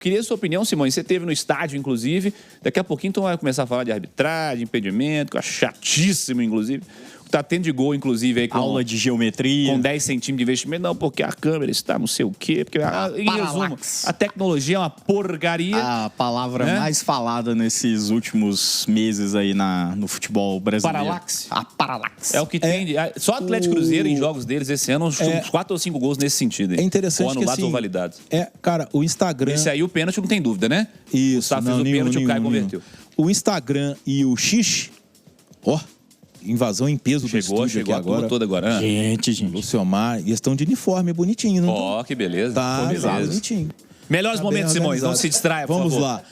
Queria a sua opinião, Simões. Você esteve no estádio, inclusive. Daqui a pouquinho então vai começar a falar de arbitragem, impedimento, que é chatíssimo, inclusive. Tá tendo de gol, inclusive, aí com... Aula de geometria. Com 10 centímetros de investimento. Não, porque a câmera está não sei o quê. Porque, em resumo, a tecnologia é uma porcaria. A palavra mais falada nesses últimos meses aí no futebol brasileiro. Paralaxe. A paralaxe. É o que tem. Só Atlético Cruzeiro, em jogos deles, esse ano, uns 4 ou 5 gols nesse sentido. É interessante ou anulados que, assim, ou validados. Cara, o Instagram... Esse aí, o pênalti, não tem dúvida, né? Isso. O Sá fez o pênalti e o Caio converteu. O Instagram e o X... Invasão em peso do estúdio chegou aqui agora. Toda agora. Gente. Luciomar. E estão de uniforme bonitinho, não? Que beleza. Tá, bonitinho. Melhores momentos, Simões. Não se distraia, por favor. Vamos lá.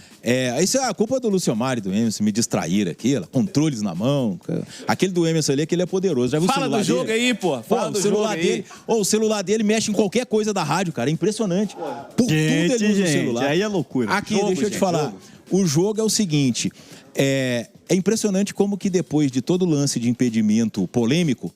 Isso é a culpa do Luciomar e do Emerson, me distraíram aqui, controles na mão. Aquele do Emerson ali, aquele é poderoso. Já viu Fala do jogo aí, pô. Fala do jogo aí. O celular dele mexe em qualquer coisa da rádio, cara. É impressionante. Por tudo ele usa o celular. Aí é loucura. Aqui, deixa eu te falar. O jogo é o seguinte... É impressionante como que depois de todo lance de impedimento polêmico,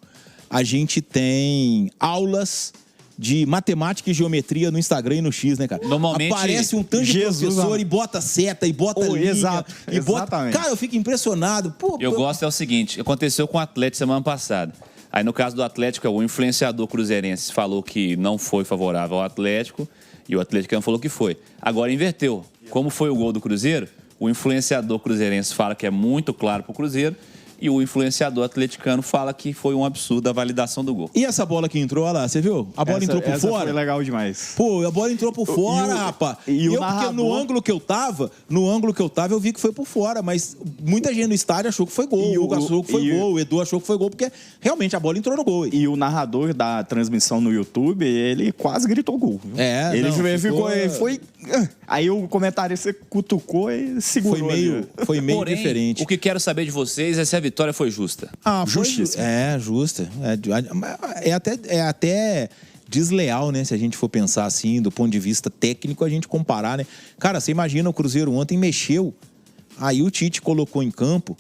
a gente tem aulas de matemática e geometria no Instagram e no X, né, cara? Normalmente... Aparece um tanto de professor e bota seta, e bota linha. Exato, e bota... Cara, eu fico impressionado. Eu gosto é o seguinte, aconteceu com o Atlético semana passada. Aí no caso do Atlético, o influenciador cruzeirense falou que não foi favorável ao Atlético e o atleticano falou que foi. Agora inverteu. Como foi o gol do Cruzeiro, o influenciador cruzeirense fala que é muito claro para o Cruzeiro e o influenciador atleticano fala que foi um absurdo a validação do gol. E essa bola que entrou, olha lá, você viu? A bola entrou por fora. Foi legal demais. A bola entrou por fora, rapaz. E o narrador... Porque no ângulo que eu tava, eu vi que foi por fora, mas muita gente no estádio achou que foi gol. O Hugo achou que foi gol, o Edu achou que foi gol, porque realmente a bola entrou no gol. E o narrador da transmissão no YouTube, ele quase gritou gol. Viu? Ele foi... Aí o comentarista cutucou e segurou. Foi meio Porém, diferente. O que quero saber de vocês é se a vitória foi justa. Justiça. Justa. É até desleal, né? Se a gente for pensar assim, do ponto de vista técnico, a gente comparar, né? Cara, você imagina o Cruzeiro ontem mexeu, aí o Tite colocou em campo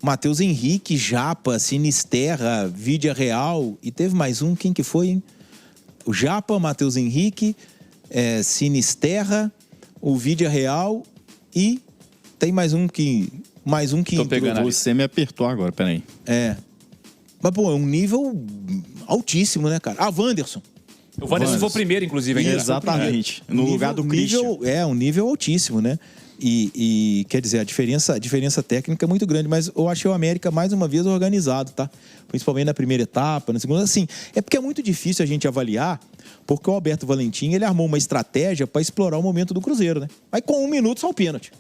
Matheus Henrique, Japa, Sinisterra, Vídia Real, e teve mais um, quem que foi, hein? O Japa, Matheus Henrique, Sinisterra, o Vídia Real e tem mais um que pegando entrou. Você me apertou agora, peraí. Mas, é um nível altíssimo, né, cara? Wanderson. O Wanderson foi o primeiro, inclusive. Exatamente. No lugar do Christian. Um nível altíssimo, né? E quer dizer, a diferença técnica é muito grande, mas eu achei o América mais uma vez organizado, tá? Principalmente na primeira etapa, na segunda, assim, é porque é muito difícil a gente avaliar, porque o Alberto Valentim, ele armou uma estratégia para explorar o momento do Cruzeiro, né? Aí com 1 minuto só o pênalti.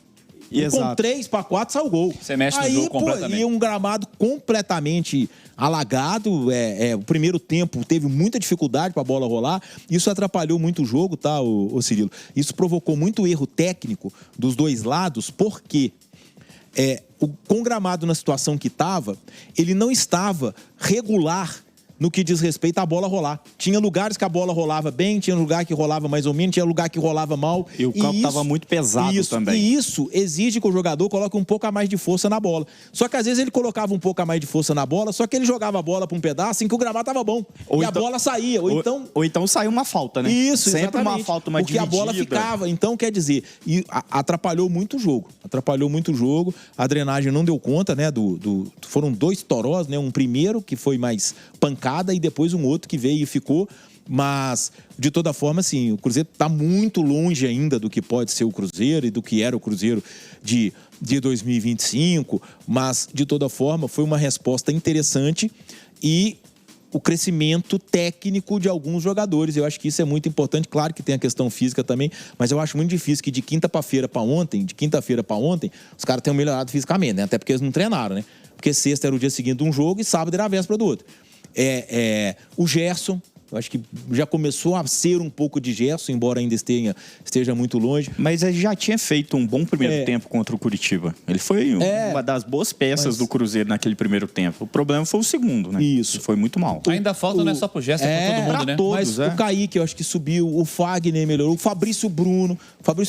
E com 3 para 4 sai o gol. Você mexe no jogo completamente. E um gramado completamente alagado. O primeiro tempo teve muita dificuldade para a bola rolar. Isso atrapalhou muito o jogo, tá, o Cirilo? Isso provocou muito erro técnico dos dois lados, porque com o gramado na situação que estava, ele não estava regular no que diz respeito à bola rolar. Tinha lugares que a bola rolava bem, tinha lugar que rolava mais ou menos, tinha lugar que rolava mal. E o campo estava muito pesado também. E isso exige que o jogador coloque um pouco a mais de força na bola. Só que às vezes ele colocava um pouco a mais de força na bola, só que ele jogava a bola para um pedaço em que o gramado estava bom. A bola saía. Ou então saiu uma falta, né? Isso, sempre uma falta, uma dividida. Porque a bola ficava. Então, quer dizer, atrapalhou muito o jogo. A drenagem não deu conta, né? Foram 2 torós, né? Um primeiro que foi mais pancada e depois um outro que veio e ficou. Mas, de toda forma, assim, o Cruzeiro está muito longe ainda do que pode ser o Cruzeiro e do que era o Cruzeiro de 2025. Mas, de toda forma, foi uma resposta interessante e o crescimento técnico de alguns jogadores. Eu acho que isso é muito importante. Claro que tem a questão física também, mas eu acho muito difícil que de quinta-feira para ontem, os caras tenham melhorado fisicamente, né? Até porque eles não treinaram, né? Porque sexta era o dia seguinte de um jogo e sábado era a véspera do outro. O Gerson, eu acho que já começou a ser um pouco de Gerson, embora ainda esteja muito longe. Mas ele já tinha feito um bom primeiro tempo contra o Curitiba. Ele foi uma das boas peças do Cruzeiro naquele primeiro tempo. O problema foi o segundo, né? Isso. Ele foi muito mal. Ainda falta, não é só pro Gerson, é para todo mundo, né? Todos, mas o Kaique, eu acho que subiu, o Fagner melhorou, o Fabrício Bruno.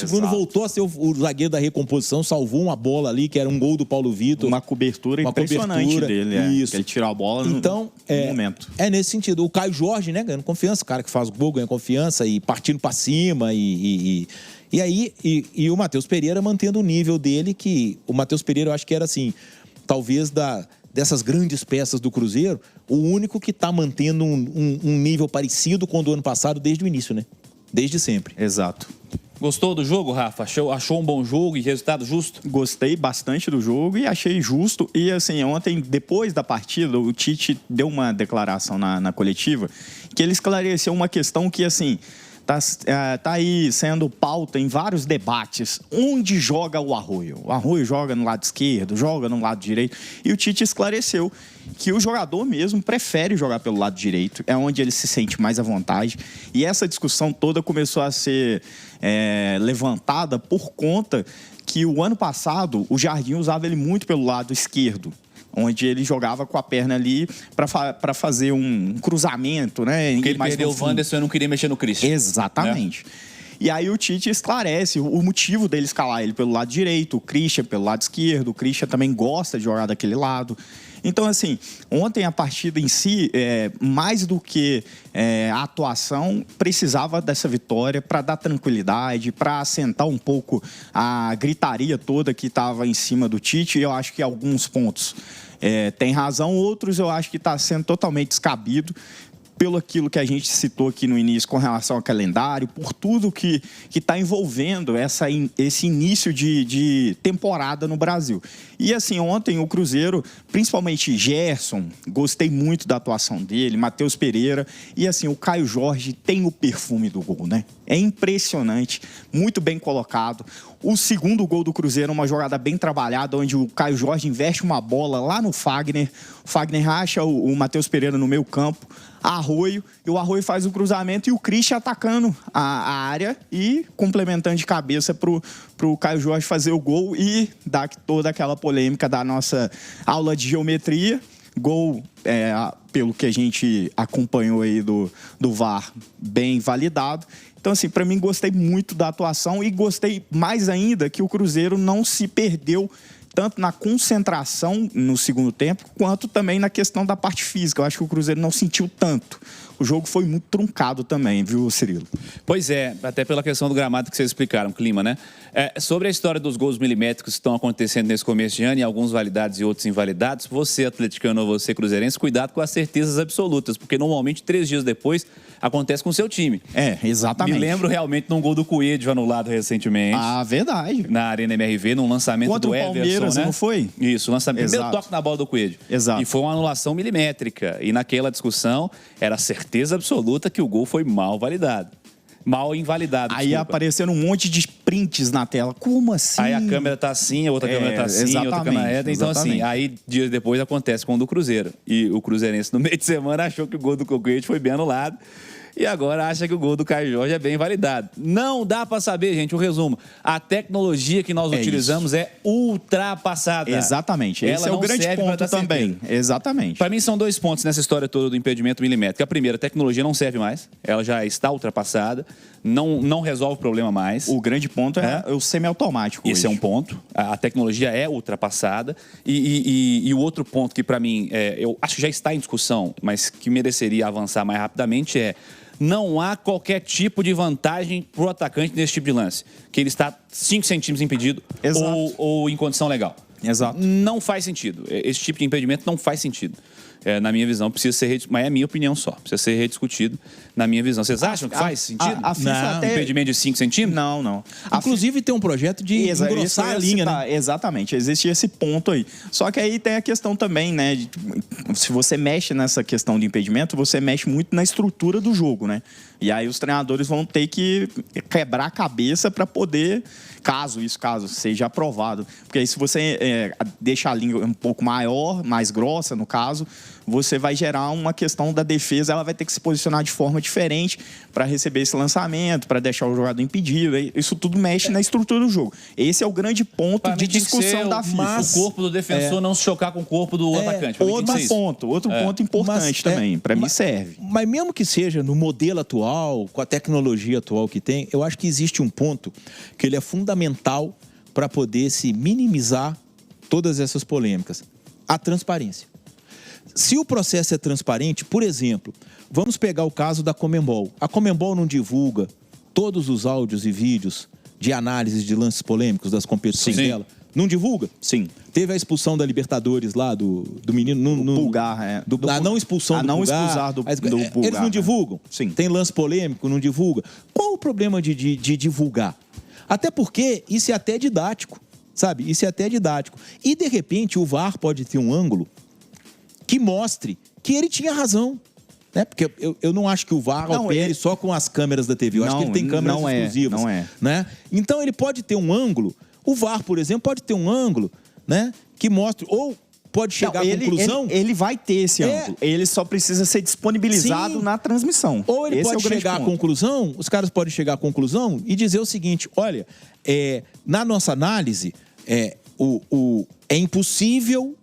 Bruno voltou a ser o zagueiro da recomposição, salvou uma bola ali, que era um gol do Paulo Vitor. Uma cobertura impressionante dele. Isso. Ele tirou a bola no momento. É nesse sentido. O Caio Jorge, né? Ganhando confiança, o cara que faz o gol ganha confiança e partindo para cima e E aí, e o Matheus Pereira mantendo o nível dele, que o Matheus Pereira eu acho que era assim, talvez dessas grandes peças do Cruzeiro, o único que está mantendo um nível parecido com o do ano passado desde o início, né? Desde sempre. Exato. Gostou do jogo, Rafa? Achou um bom jogo e resultado justo? Gostei bastante do jogo e achei justo. E assim, ontem, depois da partida, o Tite deu uma declaração na coletiva que ele esclareceu uma questão que, assim, tá aí sendo pauta em vários debates. Onde joga o Arroio? O Arroio joga no lado esquerdo, joga no lado direito. E o Tite esclareceu que o jogador mesmo prefere jogar pelo lado direito, é onde ele se sente mais à vontade. E essa discussão toda começou a ser levantada por conta que o ano passado o Jardim usava ele muito pelo lado esquerdo, onde ele jogava com a perna ali para fazer um cruzamento, né? Porque ele perdeu o Wanderson e não queria mexer no Christian. Exatamente. E aí o Tite esclarece o motivo dele escalar ele pelo lado direito, o Christian pelo lado esquerdo. O Christian também gosta de jogar daquele lado. Então, assim, ontem a partida em si, mais do que a atuação, precisava dessa vitória para dar tranquilidade, para assentar um pouco a gritaria toda que estava em cima do Tite. E eu acho que alguns pontos tem razão, outros eu acho que está sendo totalmente descabido pelo aquilo que a gente citou aqui no início com relação ao calendário, por tudo que está envolvendo esse início de temporada no Brasil. E assim, ontem o Cruzeiro, principalmente Gerson, gostei muito da atuação dele, Matheus Pereira, e assim, o Caio Jorge tem o perfume do gol, né? É impressionante, muito bem colocado. O segundo gol do Cruzeiro é uma jogada bem trabalhada, onde o Caio Jorge investe uma bola lá no Fagner. O Fagner racha o Matheus Pereira no meio campo, Arroio, e o Arroio faz o cruzamento e o Christian atacando a área e complementando de cabeça pro Caio Jorge fazer o gol e dar toda aquela polêmica da nossa aula de geometria. Gol, pelo que a gente acompanhou aí do VAR, bem validado. Então, assim, para mim, gostei muito da atuação e gostei mais ainda que o Cruzeiro não se perdeu tanto na concentração no segundo tempo, quanto também na questão da parte física. Eu acho que o Cruzeiro não sentiu tanto. O jogo foi muito truncado também, viu, Cirilo? Pois é, até pela questão do gramado que vocês explicaram, clima, né? Sobre a história dos gols milimétricos que estão acontecendo nesse começo de ano, e alguns validados e outros invalidados, você, atleticano, ou você, cruzeirense, cuidado com as certezas absolutas, porque normalmente 3 dias depois acontece com o seu time. Exatamente. Me lembro realmente num gol do Coelho anulado recentemente. Ah, verdade. Na Arena MRV, num lançamento contra do o Everson, Palmeiras, né? Não foi? Isso, lançamento. Exato. Primeiro toque na bola do Coelho. Exato. E foi uma anulação milimétrica. E naquela discussão, era certeza absoluta que o gol foi mal validado. Mal invalidado. Aí apareceram um monte de prints na tela. Como assim? Aí a câmera tá assim, a outra câmera tá assim, a outra câmera é. Então, assim, aí dias depois acontece com o do Cruzeiro. E o cruzeirense, no meio de semana, achou que o gol do Coelho foi bem anulado. E agora acha que o gol do Caio Jorge é bem validado. Não dá para saber, gente, o resumo. A tecnologia que nós utilizamos é ultrapassada. Exatamente. Esse é o grande ponto também. Exatamente. Para mim são 2 pontos nessa história toda do impedimento milimétrico. A primeira, a tecnologia não serve mais. Ela já está ultrapassada. Não resolve o problema mais. O grande ponto é o semiautomático. Esse é um ponto. A tecnologia é ultrapassada. E o outro ponto que, para mim, eu acho que já está em discussão, mas que mereceria avançar mais rapidamente não há qualquer tipo de vantagem para o atacante nesse tipo de lance. Que ele está 5 centímetros impedido ou em condição legal. Exato. Não faz sentido. Esse tipo de impedimento não faz sentido. Na minha visão, precisa ser rediscutido. Mas é a minha opinião só. Precisa ser rediscutido na minha visão. Vocês acham que faz sentido? A FIFA até... Impedimento de 5 centímetros? Não. Inclusive tem um projeto de engrossar a linha, né? Exatamente. Existe esse ponto aí. Só que aí tem a questão também, né? Se você mexe nessa questão de impedimento, você mexe muito na estrutura do jogo, né? E aí os treinadores vão ter que quebrar a cabeça para poder, caso seja aprovado. Porque aí se você deixa a linha um pouco maior, mais grossa, no caso, você vai gerar uma questão da defesa, ela vai ter que se posicionar de forma diferente para receber esse lançamento, para deixar o jogador impedido. Isso tudo mexe na estrutura do jogo. Esse é o grande ponto de discussão da FIFA. O corpo do defensor não se chocar com o corpo do atacante. Outro ponto importante também, para mim serve. Mas mesmo que seja no modelo atual, com a tecnologia atual que tem, eu acho que existe um ponto que ele é fundamental para poder se minimizar todas essas polêmicas. A transparência. Se o processo é transparente, por exemplo, vamos pegar o caso da Conmebol. A Conmebol não divulga todos os áudios e vídeos de análise de lances polêmicos das competições dela? Não divulga? Sim. Teve a expulsão da Libertadores lá do menino... No Pulgar, a não expulsão do Pulgar. Expulsar do Pulgar. Eles não divulgam? Sim. Tem lance polêmico, não divulga? Qual o problema de divulgar? Até porque isso é até didático, sabe? Isso é até didático. E, de repente, o VAR pode ter um ângulo que mostre que ele tinha razão. Né? Porque eu não acho que o VAR opere só com as câmeras da TV. Eu acho que ele tem câmeras exclusivas. Não é. Né? Então, ele pode ter um ângulo... O VAR, por exemplo, pode ter um ângulo, né, que mostre, ou pode chegar à conclusão... Ele vai ter esse ângulo. Ele só precisa ser disponibilizado na transmissão. Ou ele pode chegar à conclusão, os caras podem chegar à conclusão e dizer o seguinte, olha, na nossa análise, é impossível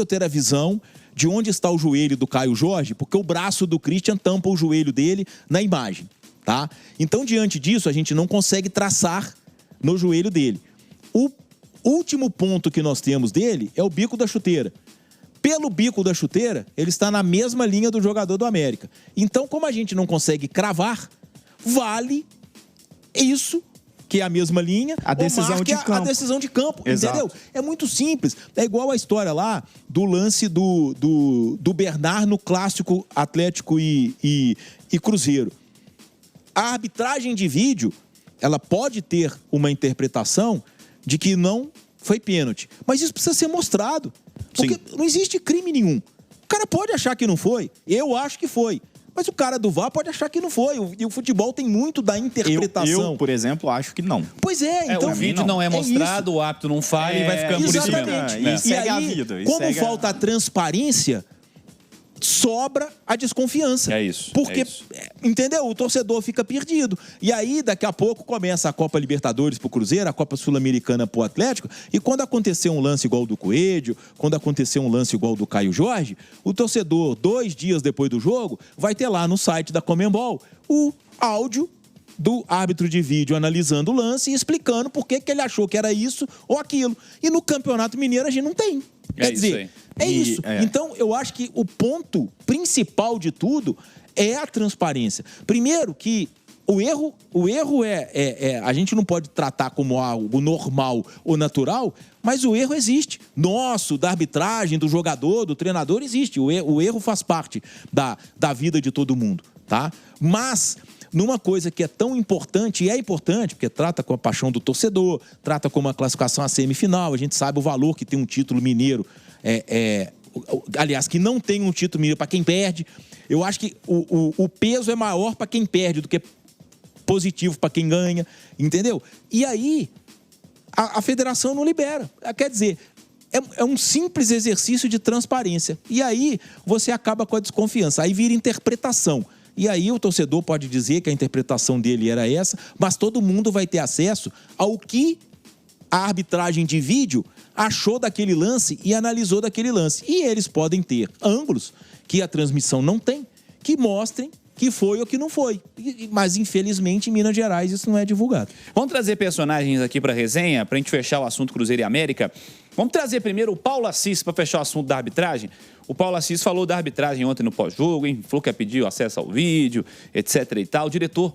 ter a visão de onde está o joelho do Caio Jorge, porque o braço do Christian tampa o joelho dele na imagem, tá? Então, diante disso, a gente não consegue traçar no joelho dele. O último ponto que nós temos dele é o bico da chuteira. Pelo bico da chuteira, ele está na mesma linha do jogador do América. Então, como a gente não consegue cravar, vale isso, que é a mesma linha, a decisão de campo. A decisão de campo, Exato. entendeu? É muito simples. É igual a história lá do lance do Bernard no clássico Atlético e Cruzeiro. A arbitragem de vídeo, ela pode ter uma interpretação de que não foi pênalti. Mas isso precisa ser mostrado. Porque não existe crime nenhum. O cara pode achar que não foi. Eu acho que foi. Mas o cara do VAR pode achar que não foi. E o futebol tem muito da interpretação. Eu, por exemplo, acho que não. Pois é. Então, o vídeo não é mostrado, o árbitro não falha e vai ficando por isso mesmo. Exatamente. E segue a vida. Como falta a transparência, sobra a desconfiança. É isso. Porque, entendeu? O torcedor fica perdido. E aí, daqui a pouco, começa a Copa Libertadores pro Cruzeiro, a Copa Sul-Americana pro Atlético, e quando acontecer um lance igual do Coelho, quando acontecer um lance igual do Caio Jorge, o torcedor, 2 dias depois do jogo, vai ter lá no site da Conmebol o áudio do árbitro de vídeo analisando o lance e explicando por que ele achou que era isso ou aquilo. E no Campeonato Mineiro a gente não tem. Quer dizer, é isso. Então, eu acho que o ponto principal de tudo é a transparência. Primeiro que o erro a gente não pode tratar como algo normal ou natural, mas o erro existe. Nosso, da arbitragem, do jogador, do treinador, existe. O erro faz parte da vida de todo mundo, tá? Mas numa coisa que é tão importante, e é importante, porque trata com a paixão do torcedor, trata com uma classificação à semifinal, a gente sabe o valor que tem um título mineiro, aliás, que não tem um título mineiro para quem perde. Eu acho que o peso é maior para quem perde do que positivo para quem ganha, entendeu? E aí, a federação não libera. Quer dizer, é um simples exercício de transparência. E aí, você acaba com a desconfiança. Aí vira interpretação. E aí o torcedor pode dizer que a interpretação dele era essa, mas todo mundo vai ter acesso ao que a arbitragem de vídeo achou daquele lance e analisou daquele lance. E eles podem ter ângulos que a transmissão não tem, que mostrem que foi ou que não foi. Mas, infelizmente, em Minas Gerais isso não é divulgado. Vamos trazer personagens aqui para a resenha, para a gente fechar o assunto Cruzeiro e América. Vamos trazer primeiro o Paulo Assis para fechar o assunto da arbitragem. O Paulo Assis falou da arbitragem ontem no pós-jogo, falou que ia pedir acesso ao vídeo, etc. e tal. O diretor,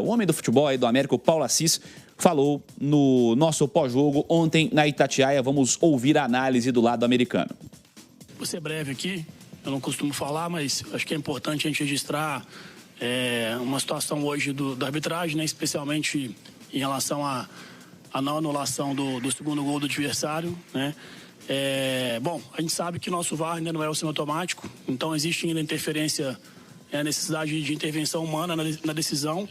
o homem do futebol aí do América, o Paulo Assis, falou no nosso pós-jogo ontem na Itatiaia. Vamos ouvir a análise do lado americano. Vou ser breve aqui, eu não costumo falar, mas acho que é importante a gente registrar uma situação hoje da arbitragem, né, especialmente em relação à não anulação do segundo gol do adversário, né? Bom, a gente sabe que nosso VAR ainda não é o semiautomático, então existe ainda interferência, necessidade de intervenção humana na decisão,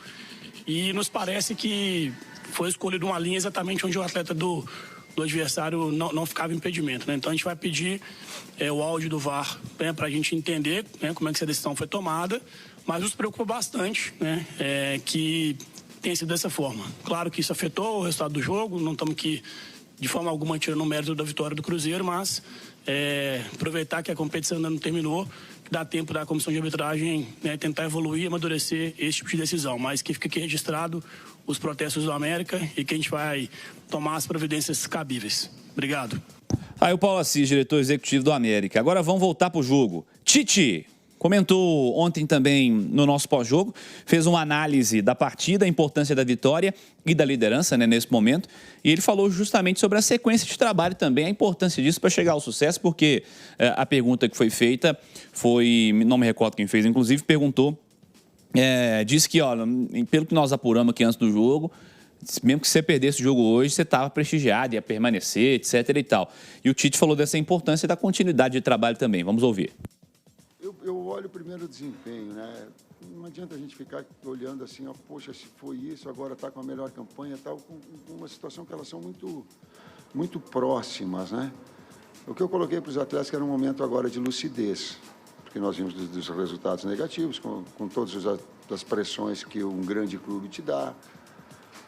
e nos parece que foi escolhido uma linha exatamente onde o atleta do adversário não ficava impedimento, né? Então a gente vai pedir o áudio do VAR, né, para a gente entender, né, como é que essa decisão foi tomada, mas nos preocupa bastante, né, que tenha sido dessa forma. Claro que isso afetou o resultado do jogo, não estamos aqui de forma alguma tirando o mérito da vitória do Cruzeiro, mas aproveitar que a competição ainda não terminou, que dá tempo da comissão de arbitragem, né, tentar evoluir e amadurecer esse tipo de decisão, mas que fica aqui registrado os protestos do América e que a gente vai tomar as providências cabíveis. Obrigado. Aí o Paulo Assis, diretor executivo do América. Agora vamos voltar pro jogo. Tite, comentou ontem também no nosso pós-jogo, fez uma análise da partida, a importância da vitória e da liderança, né, nesse momento. E ele falou justamente sobre a sequência de trabalho também, a importância disso para chegar ao sucesso, porque a pergunta que foi feita foi, não me recordo quem fez, inclusive, perguntou, disse que, olha, pelo que nós apuramos aqui antes do jogo, mesmo que você perdesse o jogo hoje, você estava prestigiado, ia permanecer, etc. e tal. E o Tite falou dessa importância da continuidade de trabalho também. Vamos ouvir. Eu olho primeiro o desempenho, né? Não adianta a gente ficar olhando assim, ó, poxa, se foi isso, agora está com a melhor campanha, tal, com uma situação que elas são muito próximas, né? O que eu coloquei para os atletas que era um momento agora de lucidez, porque nós vimos dos resultados negativos, com todas as pressões que um grande clube te dá,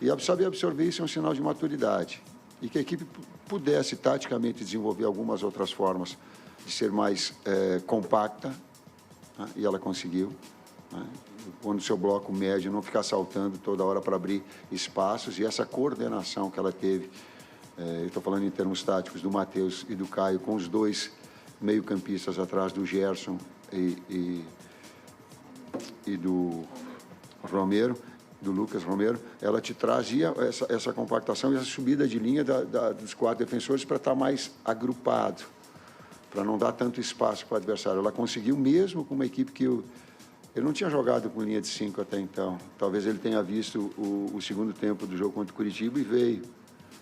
e saber absorver isso é um sinal de maturidade, e que a equipe pudesse taticamente desenvolver algumas outras formas de ser mais compacta, né? E ela conseguiu, né? Quando o seu bloco médio não ficar saltando toda hora para abrir espaços, e essa coordenação que ela teve, eu estou falando em termos táticos, do Matheus e do Caio, com os dois meio-campistas atrás do Gerson e do Romero, do Lucas Romero, ela te trazia essa compactação e essa subida de linha dos 4 defensores para estar mais agrupado, para não dar tanto espaço para o adversário. Ela conseguiu mesmo com uma equipe que ele não tinha jogado com linha de 5 até então. Talvez ele tenha visto o segundo tempo do jogo contra o Curitiba e veio.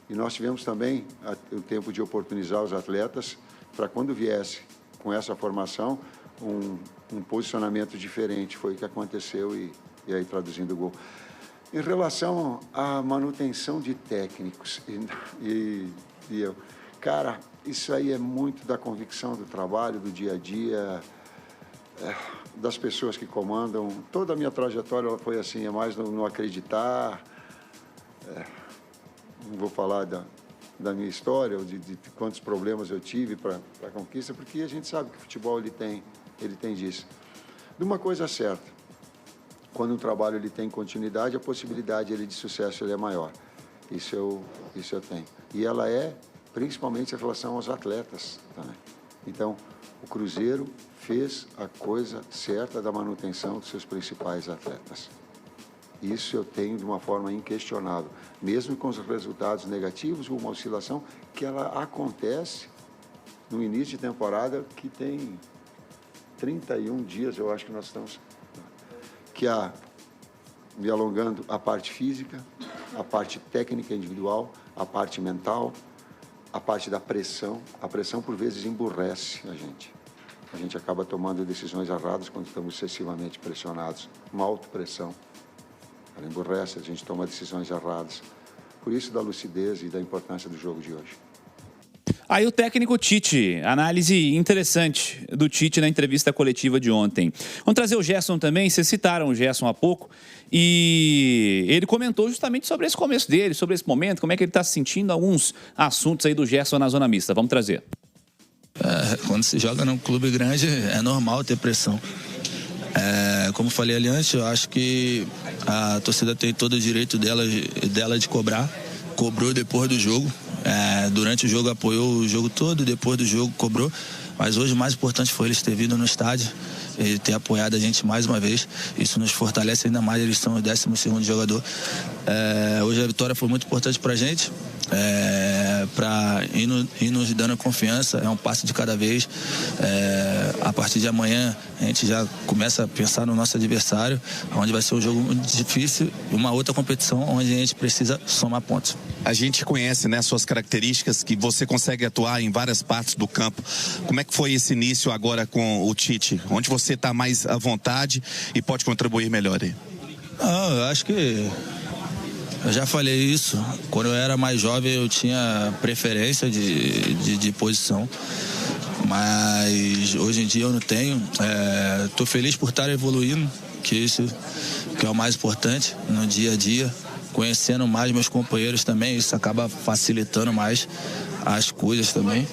E nós tivemos também o tempo de oportunizar os atletas para quando viesse com essa formação um posicionamento diferente. Foi o que aconteceu e aí traduzindo o gol. Em relação à manutenção de técnicos cara, isso aí é muito da convicção do trabalho, do dia a dia, das pessoas que comandam. Toda a minha trajetória ela foi assim, é mais no acreditar. Não vou falar da minha história, ou de quantos problemas eu tive para a conquista, porque a gente sabe que o futebol ele tem disso. De uma coisa certa, quando um trabalho ele tem continuidade, a possibilidade de sucesso ele é maior. Isso eu tenho. E ela é principalmente em relação aos atletas também. Então, o Cruzeiro fez a coisa certa da manutenção dos seus principais atletas. Isso eu tenho de uma forma inquestionável. Mesmo com os resultados negativos, uma oscilação que ela acontece no início de temporada, que tem 31 dias, eu acho que nós estamos... me alongando a parte física, a parte técnica individual, a parte mental, a parte da pressão. A pressão, por vezes, emburrece a gente. A gente acaba tomando decisões erradas quando estamos excessivamente pressionados. Uma autopressão. Ela emburrece, a gente toma decisões erradas. Por isso, da lucidez e da importância do jogo de hoje. Aí o técnico Tite, análise interessante do Tite na entrevista coletiva de ontem. Vamos trazer o Gerson também, vocês citaram o Gerson há pouco, e ele comentou justamente sobre esse começo dele, sobre esse momento, como é que ele está se sentindo, alguns assuntos aí do Gerson na zona mista. Vamos trazer. Quando se joga num clube grande, é normal ter pressão. Como falei ali antes, eu acho que a torcida tem todo o direito dela de cobrar. Cobrou depois do jogo. Durante o jogo apoiou o jogo todo, depois do jogo cobrou. Mas hoje o mais importante foi eles terem vindo no estádio e ter apoiado a gente mais uma vez. Isso nos fortalece ainda mais, eles são o 12º jogador. Hoje a vitória foi muito importante pra gente, para ir nos dando confiança, é um passo de cada vez. A partir de amanhã a gente já começa a pensar no nosso adversário, onde vai ser um jogo muito difícil e uma outra competição onde a gente precisa somar pontos. A gente conhece, né, suas características, que você consegue atuar em várias partes do campo. Como é que foi esse início agora com o Tite? Onde você está mais à vontade e pode contribuir melhor aí? Eu acho que eu já falei isso. Quando eu era mais jovem eu tinha preferência de posição, mas hoje em dia eu não tenho. Estou feliz por estar evoluindo, que isso que é o mais importante no dia a dia. Conhecendo mais meus companheiros também, isso acaba facilitando mais as coisas também.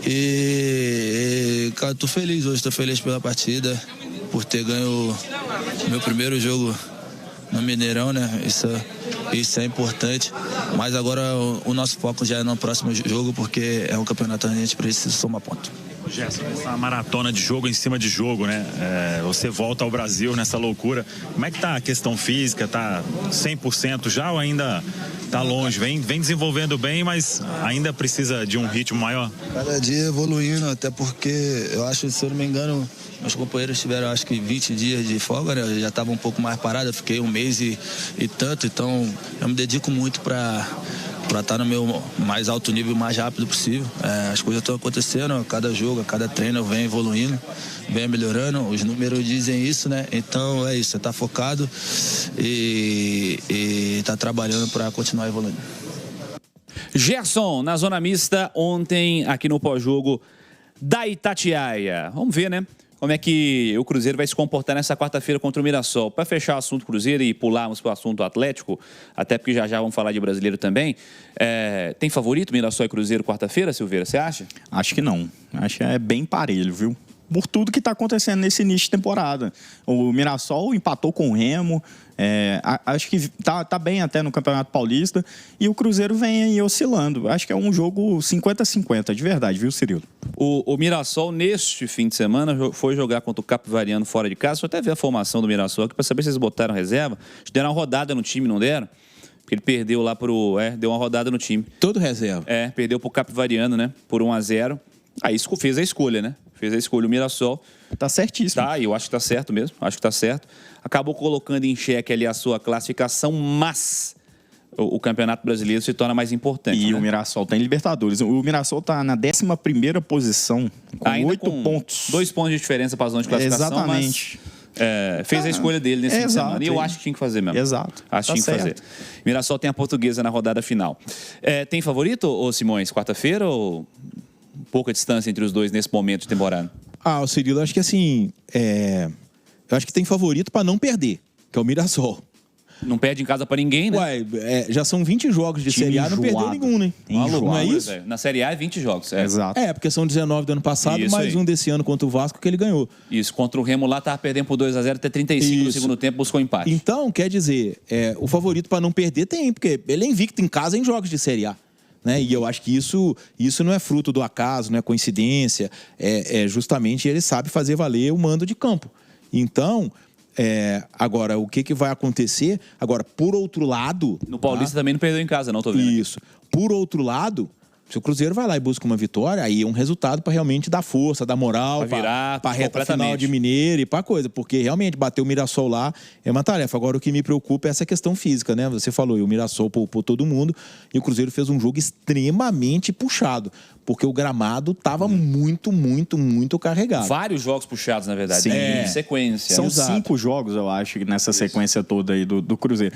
E cara, estou feliz hoje, estou feliz pela partida, por ter ganho meu primeiro jogo no Mineirão, né? Isso é importante. Mas agora o nosso foco já é no próximo jogo, porque é um campeonato onde a gente precisa somar ponto. Gerson, essa maratona de jogo em cima de jogo, né? Você volta ao Brasil nessa loucura. Como é que tá a questão física? Tá 100% já ou ainda tá longe? Vem desenvolvendo bem, mas ainda precisa de um ritmo maior? Cada dia evoluindo, até porque eu acho, se eu não me engano, meus companheiros tiveram acho que 20 dias de folga, né? Eu já estava um pouco mais parado, eu fiquei um mês e tanto, então eu me dedico muito para estar no meu mais alto nível o mais rápido possível. As coisas estão acontecendo, a cada jogo, a cada treino eu venho evoluindo, venho melhorando, os números dizem isso, né? Então é isso, você tá focado e tá trabalhando para continuar evoluindo. Gerson, na zona mista, ontem aqui no pós-jogo da Itatiaia. Vamos ver, né? Como é que o Cruzeiro vai se comportar nessa quarta-feira contra o Mirassol. Para fechar o assunto Cruzeiro e pularmos para o assunto Atlético, até porque já vamos falar de brasileiro também, tem favorito Mirassol e Cruzeiro quarta-feira, Silveira, você acha? Acho que não. Acho que é bem parelho, viu? Por tudo que está acontecendo nesse início de temporada. O Mirassol empatou com o Remo, acho que tá bem até no Campeonato Paulista, e o Cruzeiro vem aí oscilando. Acho que é um jogo 50-50, de verdade, viu, Cirilo? O Mirassol, neste fim de semana, foi jogar contra o Capivariano fora de casa. Deixa eu até ver a formação do Mirassol aqui para saber se eles botaram reserva. Deram uma rodada no time, não deram? Porque ele perdeu lá deu uma rodada no time. Todo reserva. Perdeu pro Capivariano, né? Por 1-0. Aí fez a escolha, né? Fez a escolha o Mirassol. Tá certíssimo. Tá, eu acho que tá certo mesmo. Acho que tá certo. Acabou colocando em xeque ali a sua classificação, mas o Campeonato Brasileiro se torna mais importante. E né? o Mirassol tá em Libertadores. O Mirassol tá na 11ª posição, com ainda 8 pontos. 2 pontos de diferença para a zona de classificação. Exatamente. Mas fez a escolha dele nesse fim de semana. E eu acho que tinha que fazer mesmo. Exato. Acho que tinha que fazer. Mirassol tem a Portuguesa na rodada final. Tem favorito, ô Simões, quarta-feira ou pouca distância entre os dois nesse momento de temporada? O Cirilo, acho que assim, eu acho que tem favorito para não perder, que é o Mirassol. Não perde em casa pra ninguém, né? Ué, já são 20 jogos de Série A, não perdeu nenhum, né? Não é isso? Na Série A é 20 jogos. Exato. Porque são 19 do ano passado, Isso mais aí. um desse ano contra o Vasco que ele ganhou. Isso, contra o Remo lá, tava perdendo por 2-0 até 35 no segundo tempo, buscou empate. Então, quer dizer, o favorito para não perder tem, porque ele é invicto em casa em jogos de Série A. Né? E eu acho que isso não é fruto do acaso, não é coincidência, justamente ele sabe fazer valer o mando de campo. Então, agora, o que vai acontecer? Agora, por outro lado... No Paulista também não perdeu em casa, não, tô vendo. Isso. Por outro lado, se o Cruzeiro vai lá e busca uma vitória, aí é um resultado para realmente dar força, dar moral, Pra virar para reta final completamente. de Mineiro e para coisa, porque realmente bater o Mirassol lá é uma tarefa. Agora, o que me preocupa é essa questão física, né? Você falou, e o Mirassol poupou todo mundo, e o Cruzeiro fez um jogo extremamente puxado, porque o gramado estava muito, muito, muito carregado. Vários jogos puxados, na verdade. Sim. Em sequência. São Exato. 5 jogos, eu acho, nessa sequência toda aí do Cruzeiro.